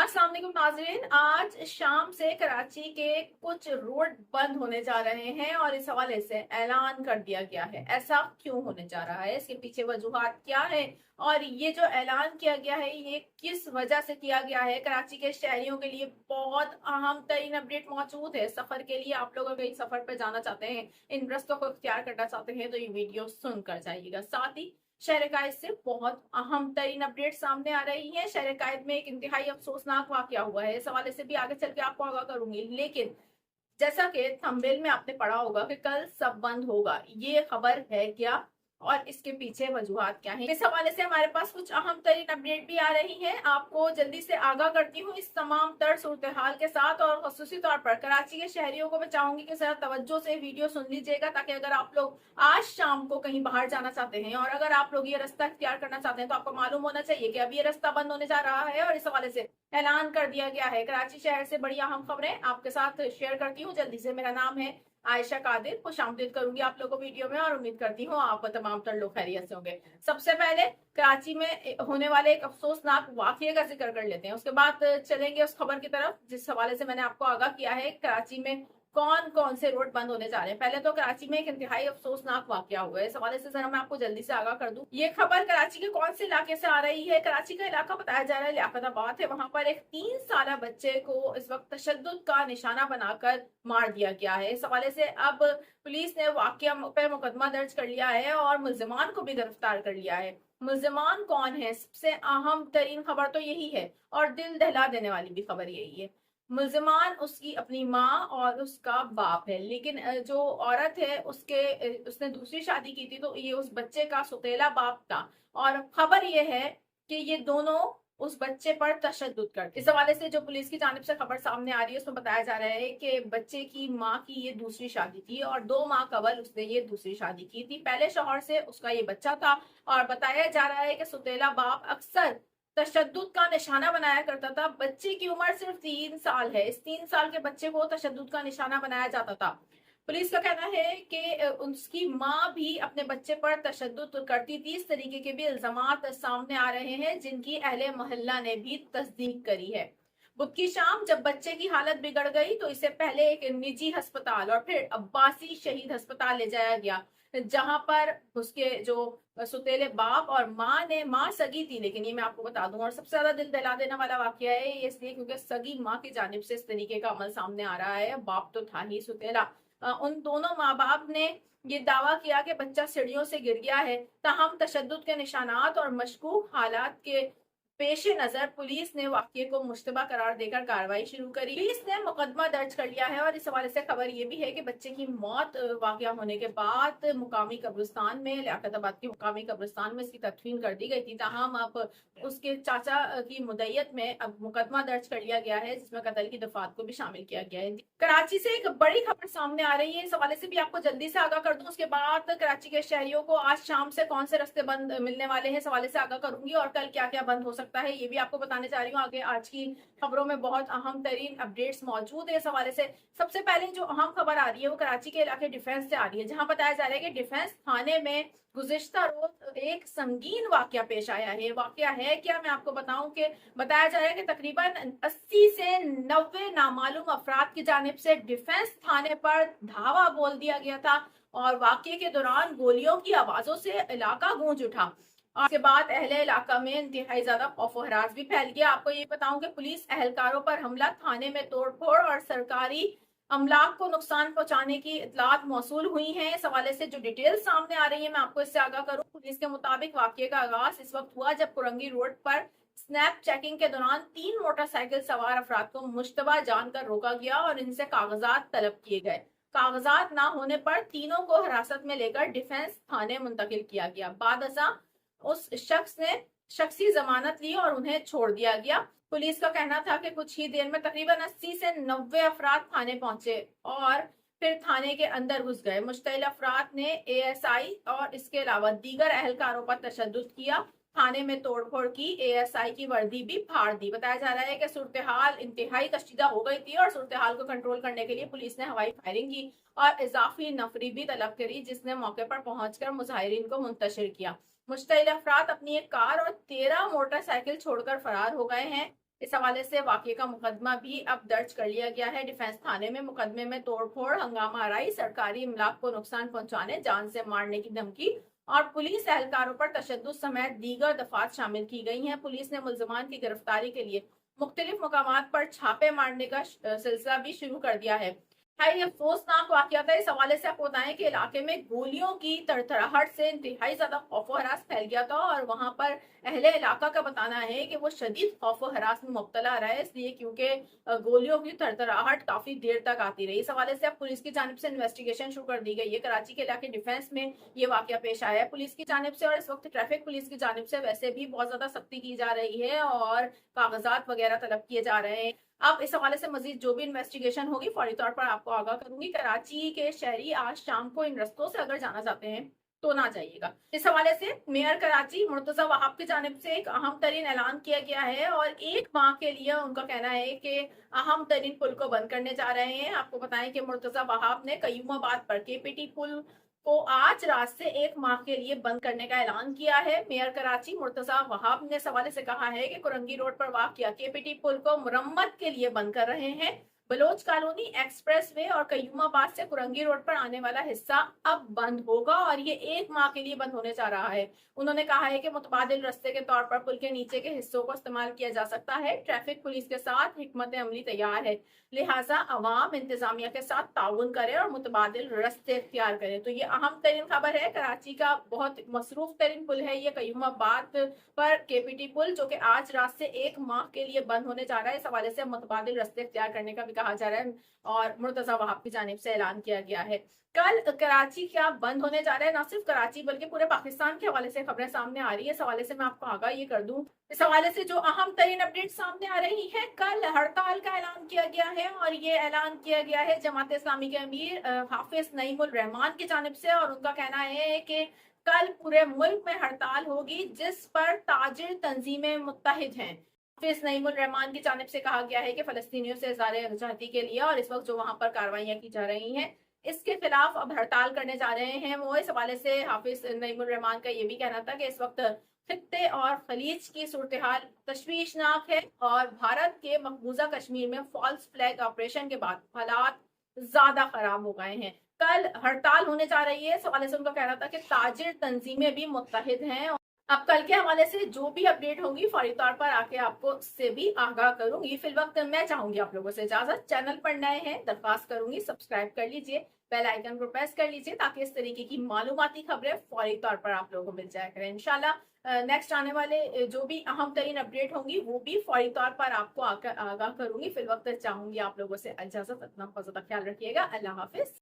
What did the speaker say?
अस्सलाम वालेकुम नाज़रीन। आज शाम से कराची के कुछ रोड बंद होने जा रहे हैं और इस हवाले से ऐलान कर दिया गया है। ऐसा क्यों होने जा रहा है, इसके पीछे वजूहात क्या है और ये जो ऐलान किया गया है ये किस वजह से किया गया है, कराची के शहरियों के लिए बहुत अहम तरीन अपडेट मौजूद है। सफर के लिए आप लोग अगर सफर पर जाना चाहते हैं, इन रस्तों को इख्तियार करना चाहते हैं तो ये वीडियो सुनकर जाइएगा। साथ ही शहर कायद से बहुत अहम तरीन अपडेट सामने आ रही है। शहर कायद में एक इंतहाई अफसोसनाक वाकया हुआ है, इस हवाले से भी आगे चल के आपको आगाह करूंगी। लेकिन जैसा कि थंबनेल में आपने पढ़ा होगा कि कल सब बंद होगा, ये खबर है क्या और इसके पीछे वजूहात क्या है, इस हवाले से हमारे पास कुछ अहम तरीन अपडेट भी आ रही है। आपको जल्दी से आगाह करती हूँ इस तमाम तर सूरत हाल के साथ। और खसूसी तौर पर कराची के शहरियों को मैं चाहूंगी कि जरा तवज्जो से वीडियो सुन लीजिएगा, ताकि अगर आप लोग आज शाम को कहीं बाहर जाना चाहते हैं और अगर आप लोग ये रास्ता इख्तियार करना चाहते हैं तो आपको मालूम होना चाहिए कि अब ये रास्ता बंद होने जा रहा है और इस हवाले से ऐलान कर दिया गया है। कराची शहर से बड़ी अहम खबरें आपके साथ शेयर करती हूँ जल्दी से। मेरा नाम है आयशा कादिर, खुशामदीद करूंगी आप लोगों को वीडियो में और उम्मीद करती हूँ आप तमाम तर लोग खैरियत से होंगे। सबसे पहले कराची में होने वाले एक अफसोसनाक वाकये का जिक्र कर लेते हैं, उसके बाद चलेंगे उस खबर की तरफ जिस हवाले से मैंने आपको आगाह किया है कराची में कौन कौन से रोड बंद होने जा रहे हैं। पहले तो कराची में एक इंतहाई अफसोसनाक वाकया हुआ है, इस हवाले से जरा मैं आपको जल्दी से आगाह कर दूं। ये खबर कराची के कौन से इलाके से आ रही है। कराची का इलाका बताया जा रहा है लियाकताबाद है। वहां पर एक 3 साल बच्चे को इस वक्त तशद्दुद का निशाना बनाकर मार दिया गया है। इस हवाले से अब पुलिस ने वाकया पे मुकदमा दर्ज कर लिया है और मुल्जिमान को भी गिरफ्तार कर लिया है। मुल्जिमान कौन है, सबसे अहम तरीन खबर तो यही है और दिल दहला देने वाली भी खबर यही है। मुल्जिमान उसकी अपनी माँ और उसका बाप है, लेकिन जो औरत है उसने दूसरी शादी की थी, तो ये उस बच्चे का सौतेला बाप था। और खबर ये है कि ये दोनों उस बच्चे पर तशद्दुद करते। इस हवाले से जो पुलिस की जानिब से खबर सामने आ रही है उसमें बताया जा रहा है कि बच्चे की माँ की ये दूसरी शादी थी और 2 माह कबल उसने ये दूसरी शादी की थी। पहले शौहर से उसका ये बच्चा था और बताया जा रहा है कि सौतेला बाप अक्सर तशद्दुद का निशाना बनाया करता था। बच्चे की उम्र सिर्फ 3 साल है, इस 3 साल के बच्चे को तशद्दुद का निशाना बनाया जाता था। पुलिस का कहना है कि उसकी माँ भी अपने बच्चे पर तशद्दुद करती थी। इस तरीके के भी इल्जामात सामने आ रहे हैं जिनकी अहले मोहल्ला ने भी तस्दीक करी है। बुध की शाम जब बच्चे की हालत बिगड़ गई तो इसे पहले एक निजी अस्पताल और फिर अब्बासी शहीद अस्पताल ले जाया गया, जहां पर उसके जो सौतेले बाप और माँ सगी थी, लेकिन ये मैं आपको बता दूं और सबसे ज्यादा दिल दहला देने वाला वाकया है ये इसलिए क्योंकि सगी माँ की जानिब से इस तरीके का अमल सामने आ रहा है। बाप तो था ही सौतेला। उन दोनों माँ बाप ने ये दावा किया कि बच्चा सीढ़ियों से गिर गया है। ताहम तशद्दुद के निशानात और मशकूक हालात के पेश नजर पुलिस ने वाकये को मुश्तबा करार देकर कार्रवाई शुरू करी। पुलिस ने मुकदमा दर्ज कर लिया है और इस हवाले से खबर ये भी है कि बच्चे की मौत वाकया होने के बाद मुकामी कब्रिस्तान में, लियाकताबाद की मुकामी कब्रिस्तान में इसकी तदफीन कर दी गई थी। ताहम अब उसके चाचा की मुद्दत में अब मुकदमा दर्ज कर लिया गया है जिसमें कत्ल की दफात को भी शामिल किया गया है। कराची से एक बड़ी खबर सामने आ रही है, इस हवाले से भी आपको जल्दी से आगाह कर दूं। उसके बाद कराची के शहरियों को आज शाम से कौन से रास्ते बंद मिलने वाले हैं इस हवाले से आगाह करूंगी और कल क्या क्या बंद हो सकता है ये भी आपको बताने जा रही हूँ। आगे आज की खबरों में बहुत अहम तरीन अपडेट्स मौजूद है इस हवाले से। सबसे पहले जो अहम खबर आ रही है वो कराची के इलाके डिफेंस से आ रही है, जहां बताया जा रहा है कि डिफेंस थाने में गुज़िश्ता रोज एक संगीन वाकया पेश आया है। वाकया है क्या, मैं आपको बताऊं कि बताया जा रहा है कि तकरीबन 80 से 90 नामालूम अफराद की जानिब से डिफेंस थाने पर धावा बोल दिया गया था और वाकये के दौरान गोलियों की आवाजों से इलाका गूंज उठा। और इसके बाद अहले इलाका में इंतहाई ज्यादा खौफ हरास भी फैल गया। आपको ये बताऊं कि पुलिस एहलकारों पर हमला, थाने में तोड़फोड़ और सरकारी अमलाक को नुकसान पहुंचाने की इतलात मौसूल हुई हैं। इस हवाले से जो डिटेल सामने आ रही है मैं आपको इससे आगाह करूं। पुलिस के मुताबिक वाकये का आगाज इस वक्त हुआ जब कुरंगी रोड पर स्नैप चेकिंग के दौरान 3 मोटरसाइकिल सवार अफराद को मुश्तबा जानकर रोका गया और इनसे कागजात तलब किए गए। कागजात ना होने पर तीनों को हिरासत में लेकर डिफेंस थाने मुंतकिल किया गया। बाद अज़ां उस शख्स ने शख्सी जमानत ली और उन्हें छोड़ दिया गया। पुलिस का कहना था कि कुछ ही देर में तकरीबन 80 से 90 अफराद थाने पहुंचे और फिर थाने के अंदर घुस गए। मुश्तइल अफराद ने एएसआई और इसके अलावा दीगर अहलकारों पर तशद्दुद किया, थाने में तोड़फोड़ की, एएसआई की वर्दी भी फाड़ दी। बताया जा रहा है कि सूरत हाल इंतहाई कशीदा हो गई थी और सूरत हाल को कंट्रोल करने के लिए पुलिस ने हवाई फायरिंग की और इजाफी नफरी भी तलब करी, जिसने मौके पर पहुंचकर मुजाहिरीन को मुंतशिर किया। मुश्तइल अफराद अपनी एक कार और 13 मोटरसाइकिल छोड़कर फरार हो गए हैं। इस हवाले से वाकये का मुकदमा भी अब दर्ज कर लिया गया है डिफेंस थाने में। मुकदमे में तोड़फोड़, हंगामा आराई, सरकारी इमलाक को नुकसान पहुंचाने, जान से मारने की धमकी और पुलिस एहलकारों पर तशद्दुद समेत दीगर दफात शामिल की गई हैं। पुलिस ने मुल्जिमान की गिरफ्तारी के लिए मुख्तलिफ मकामात पर छापे मारने का सिलसिला भी शुरू कर दिया है। ये अफसोसनाक वाकया था। इस हवाले से आपको बताएं कि इलाके में गोलियों की तड़तड़ाहट से इंतहाई ज्यादा खौफ व हरास फैल गया था और वहां पर अहले इलाका का बताना है कि वो शदीद खौफ व हरास में मुब्तला रहा है, इसलिए क्योंकि गोलियों की तड़तड़ाहट काफी देर तक आती रही। इस हवाले से अब पुलिस की जानिब से इन्वेस्टिगेशन शुरू कर दी गई है। कराची के इलाके डिफेंस में ये वाकया पेश आया है पुलिस की जानिब से, और इस वक्त ट्रैफिक पुलिस की जानिब से वैसे भी बहुत ज्यादा सख्ती की जा रही है और कागजात वगैरह तलब किए जा रहे हैं। अब इस हवाले से मजीद जो भी इन्वेस्टिगेशन होगी फौरी तौर पर आपको आगाह करूंगी। कराची के शहरी आज शाम को इन रस्तों से अगर जाना चाहते हैं तो ना जाइएगा। इस हवाले से मेयर कराची मुर्तजा वहाब की जानिब से एक अहम तरीन ऐलान किया गया है और एक माह के लिए उनका कहना है कि अहम तरीन पुल को बंद करने जा रहे हैं। आपको बताएं कि मुर्तजा वहाब ने कयूमाबाद पर केपीटी पुल को आज रात से एक माह के लिए बंद करने का ऐलान किया है। मेयर कराची मुर्तजा वहाब ने इस हवाले से कहा है कि कुरंगी रोड पर वाक़िया केपीटी पुल को मुरम्मत के लिए बंद कर रहे हैं। बलोच कॉलोनी, एक्सप्रेस वे और कयूमाबाद से कुरंगी रोड पर आने वाला हिस्सा अब बंद होगा और ये एक माह के लिए बंद होने जा रहा है। उन्होंने कहा है कि मुतबादिल रस्ते के तौर पर पुल के नीचे के हिस्सों को इस्तेमाल किया जा सकता है। ट्रैफिक पुलिस के साथ हिकमत अमली तैयार है, लिहाजा अवाम इंतजामिया के साथ ताउन करे और मुतबादिल रस्ते इख्तियार करे। तो ये अहम तरीन खबर है। कराची का बहुत मसरूफ तरीन पुल है ये कयूमाबाद पर केपीटी पुल, जो कि आज रात से एक माह के लिए बंद होने जा रहा है। इस हवाले से मुतबादिल रस्ते इख्तियार करने का भी कहा जा रहा है और मुर्तजा वहाब की जानिब से ऐलान किया गया है। कल कराची क्या बंद होने जा रहा है, न सिर्फ कराची बल्कि पूरे पाकिस्तान के हवाले से खबरें सामने आ रही है। इस हवाले से मैं आपको आगाह ये कर दूं, इस हवाले से जो अहम तरीन अपडेट सामने आ रही है, कल हड़ताल का ऐलान किया गया है और ये ऐलान किया गया है जमात इस्लामी के अमीर हाफिज नईमुल रहमान की जानिब से, और उनका कहना है कि कल पूरे मुल्क में हड़ताल होगी जिस पर ताजिर तंजीमें मुत्तहिद हैं। हाफिज नईमुल रहमान की जानिब से कहा गया है कि फलस्तीनियों से इज़हार यकजहती के लिए और इस वक्त जो वहां पर कार्रवाइयां की जा रही हैं इसके खिलाफ अब हड़ताल करने जा रहे हैं वो। इस हवाले से हाफिज नईमुल रहमान का ये भी कहना था कि इस वक्त खित्ते और खलीज की सूरत हाल तशवीशनाक है और भारत के मकबूजा कश्मीर में फॉल्स फ्लैग ऑपरेशन के बाद हालात ज्यादा खराब हो गए हैं। कल हड़ताल होने जा रही है। इस हवाले से उनका कहना था कि ताजिर तंजीमें भी मुत्तहिद हैं। अब कल के हवाले से जो भी अपडेट होगी फौरी तौर पर आके आपको उससे भी आगाह करूंगी। फिल वक्त मैं चाहूंगी आप लोगों से इजाजत। चैनल पर नए हैं दरख्वास्त करूंगी सब्सक्राइब कर लीजिए, बेल आइकन को प्रेस कर लीजिए ताकि इस तरीके की मालूमाती खबरें फौरी तौर पर आप लोगों को मिल जाया करें। इंशाल्लाह नेक्स्ट आने वाले जो भी अहम तरीन अपडेट होंगी वो भी फौरी तौर पर आपको आगाह करूंगी। फिल वक्त चाहूंगी आप लोगों से इजाजत। अपना बहुत ज्यादा ख्याल रखिएगा। अल्लाह हाफिज।